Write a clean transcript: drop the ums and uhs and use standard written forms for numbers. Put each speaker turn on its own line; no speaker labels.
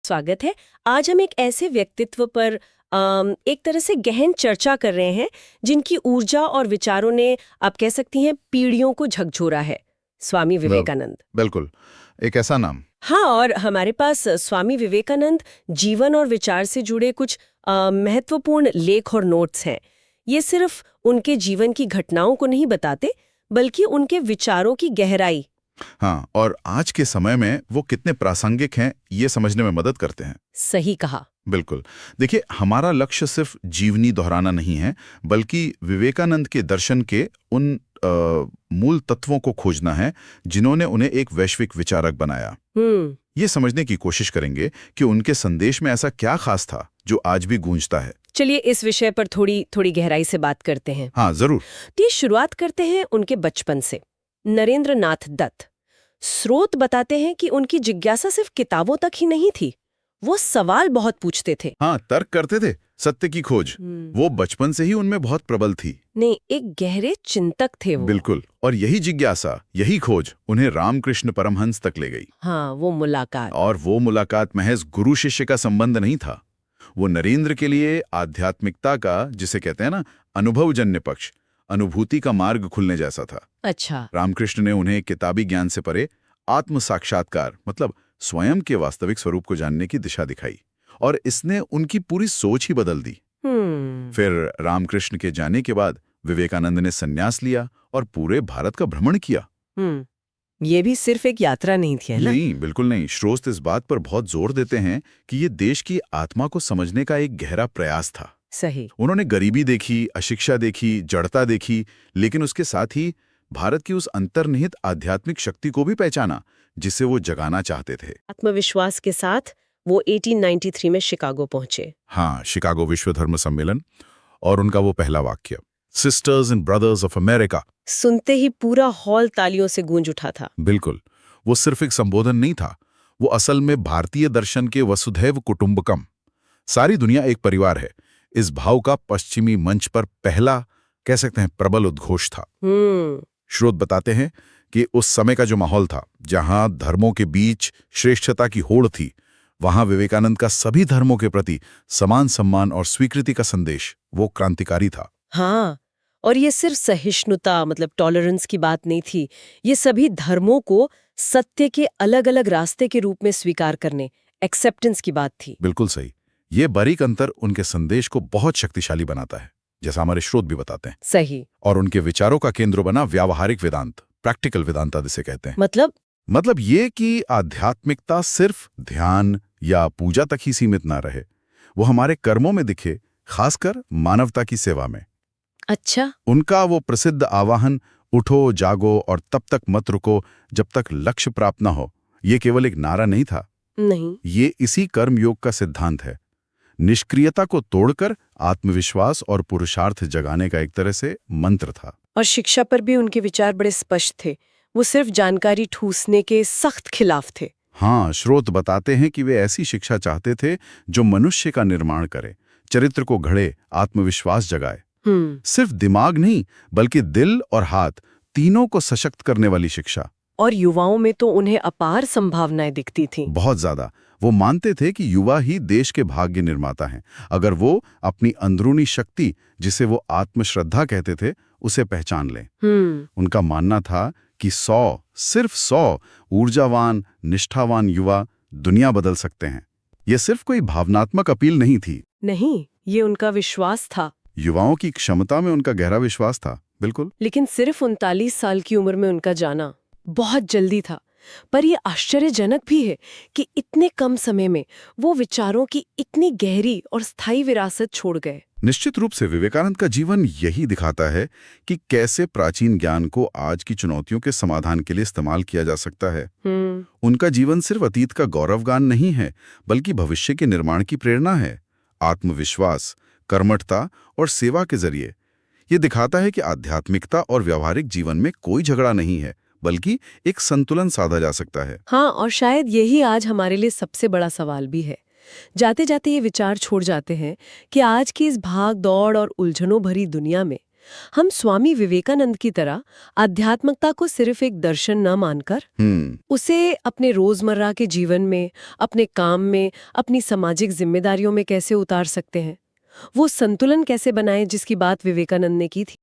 स्वागत है। आज हम एक ऐसे व्यक्तित्व पर एक तरह से गहन चर्चा कर रहे हैं जिनकी ऊर्जा और विचारों ने, आप कह सकती हैं, पीढ़ियों को झकझोरा है। स्वामी विवेकानंद।
बिल्कुल, एक ऐसा नाम।
हाँ, और हमारे पास स्वामी विवेकानंद जीवन और विचार से जुड़े कुछ महत्वपूर्ण लेख और नोट्स हैं। ये सिर्फ उनके जीवन की घटनाओं को नहीं बताते, बल्कि उनके विचारों की गहराई।
हाँ, और आज के समय में वो कितने प्रासंगिक हैं ये समझने में मदद करते हैं।
सही कहा।
बिल्कुल। देखिए, हमारा लक्ष्य सिर्फ जीवनी दोहराना नहीं है, बल्कि विवेकानंद के दर्शन के उन मूल तत्वों को खोजना है जिन्होंने उन्हें एक वैश्विक विचारक बनाया। ये समझने की कोशिश करेंगे कि उनके संदेश में ऐसा क्या खास था जो आज भी गूंजता है।
चलिए इस विषय पर थोड़ी गहराई से बात करते हैं।
हाँ, जरूर।
तो ये शुरुआत करते हैं उनके बचपन से। नरेंद्र नाथ दत्त। स्रोत बताते हैं कि उनकी जिज्ञासा सिर्फ किताबों तक ही नहीं थी, वो सवाल बहुत पूछते थे।
हाँ, तर्क करते थे, सत्य की खोज वो बचपन से ही उनमें बहुत प्रबल थी।
नहीं, एक गहरे चिंतक थे वो।
बिल्कुल, और यही जिज्ञासा, यही खोज उन्हें रामकृष्ण परमहंस तक ले गई।
हाँ, वो मुलाकात।
और वो मुलाकात महज गुरु शिष्य का संबंध नहीं था, वो नरेंद्र के लिए आध्यात्मिकता का, जिसे कहते हैं ना, अनुभवजन्य पक्ष, अनुभूति का मार्ग खुलने जैसा था।
अच्छा।
रामकृष्ण ने उन्हें किताबी ज्ञान से परे आत्म साक्षात्कार, मतलब स्वयं के वास्तविक स्वरूप को जानने की दिशा दिखाई, और इसने उनकी पूरी सोच ही बदल दी। फिर रामकृष्ण के जाने के बाद विवेकानंद ने संन्यास लिया और पूरे भारत का भ्रमण किया।
ये भी सिर्फ एक यात्रा नहीं थी, है ना?
नहीं, बिल्कुल नहीं। स्रोत इस बात पर बहुत जोर देते हैं कि ये देश की आत्मा को समझने का एक गहरा प्रयास था।
सही।
उन्होंने गरीबी देखी, अशिक्षा देखी, जड़ता देखी, लेकिन उसके साथ ही भारत की उस अंतर्निहित आध्यात्मिक शक्ति को भी पहचाना जिसे वो जगाना चाहते थे।
आत्मविश्वास के साथ वो 1893 में शिकागो पहुंचे।
हाँ, शिकागो विश्व धर्म सम्मेलन, और उनका वो पहला वाक्य, sisters and brothers of America,
सुनते ही पूरा हॉल तालियों से गूंज उठा था।
बिल्कुल, वो सिर्फ एक संबोधन नहीं था, वो असल में भारतीय दर्शन के वसुधैव कुटुंबकम, सारी दुनिया एक परिवार है, इस भाव का पश्चिमी मंच पर पहला, कह सकते हैं, प्रबल उद्घोष था। स्रोत बताते हैं कि उस समय का जो माहौल था, जहां धर्मों के बीच श्रेष्ठता की होड़ थी, वहां विवेकानंद का सभी धर्मों के प्रति समान सम्मान और स्वीकृति का संदेश वो क्रांतिकारी था।
हाँ, और ये सिर्फ सहिष्णुता, मतलब टॉलरेंस की बात नहीं थी, ये सभी धर्मों को सत्य के अलग अलग रास्ते के रूप में स्वीकार करने, एक्सेप्टेंस की बात थी।
बिल्कुल सही। ये बारीक अंतर उनके संदेश को बहुत शक्तिशाली बनाता है, जैसा हमारे स्रोत भी बताते हैं।
सही।
और उनके विचारों का केंद्र बना व्यावहारिक वेदांत, प्रैक्टिकल वेदांता जिसे कहते हैं। मतलब ये कि आध्यात्मिकता सिर्फ ध्यान या पूजा तक ही सीमित ना रहे, वो हमारे कर्मों में दिखे, खासकर मानवता की सेवा में।
अच्छा।
उनका वो प्रसिद्ध आवाहन, उठो जागो और तब तक मत रुको जब तक लक्ष्य प्राप्त न हो, ये केवल एक नारा नहीं था।
नहीं,
ये इसी कर्मयोग का सिद्धांत है। निष्क्रियता को तोड़कर आत्मविश्वास और पुरुषार्थ जगाने का एक तरह से मंत्र था।
और शिक्षा पर भी उनके विचार बड़े स्पष्ट थे, वो सिर्फ जानकारी ठूसने के सख्त खिलाफ थे।
हाँ, स्रोत बताते हैं कि वे ऐसी शिक्षा चाहते थे जो मनुष्य का निर्माण करे, चरित्र को घड़े, आत्मविश्वास जगाए। सिर्फ दिमाग नहीं, बल्कि दिल और हाथ, तीनों को सशक्त करने वाली शिक्षा।
और युवाओं में तो उन्हें अपार संभावनाएं दिखती थीं।
बहुत ज्यादा। वो मानते थे कि युवा ही देश के भाग्य निर्माता हैं, अगर वो अपनी अंदरूनी शक्ति, जिसे वो आत्मश्रद्धा कहते थे, उसे पहचान लें। उनका मानना था कि 100, सिर्फ 100 ऊर्जावान, निष्ठावान युवा दुनिया बदल सकते हैं। ये सिर्फ कोई भावनात्मक अपील नहीं थी।
नहीं, ये उनका विश्वास था।
युवाओं की क्षमता में उनका गहरा विश्वास था। बिल्कुल।
लेकिन सिर्फ 39 साल की उम्र में उनका जाना बहुत जल्दी था। पर यह आश्चर्यजनक भी है कि इतने कम समय में वो विचारों की इतनी गहरी और स्थायी विरासत छोड़ गए।
निश्चित रूप से विवेकानंद का जीवन यही दिखाता है कि कैसे प्राचीन ज्ञान को आज की चुनौतियों के समाधान के लिए इस्तेमाल किया जा सकता है। उनका जीवन सिर्फ अतीत का गौरवगान नहीं है, बल्कि भविष्य के निर्माण की प्रेरणा है। आत्मविश्वास, कर्मठता और सेवा के जरिए ये दिखाता है कि आध्यात्मिकता और व्यावहारिक जीवन में कोई झगड़ा नहीं है, बल्कि एक संतुलन साधा जा सकता है।
हाँ, और शायद यही आज हमारे लिए सबसे बड़ा सवाल भी है। जाते जाते ये विचार छोड़ जाते हैं कि आज की इस भाग दौड़ और उलझनों भरी दुनिया में हम स्वामी विवेकानंद की तरह आध्यात्मिकता को सिर्फ एक दर्शन न मानकर उसे अपने रोजमर्रा के जीवन में, अपने काम में, अपनी सामाजिक जिम्मेदारियों में कैसे उतार सकते हैं, वो संतुलन कैसे बनाएं जिसकी बात विवेकानंद ने की थी।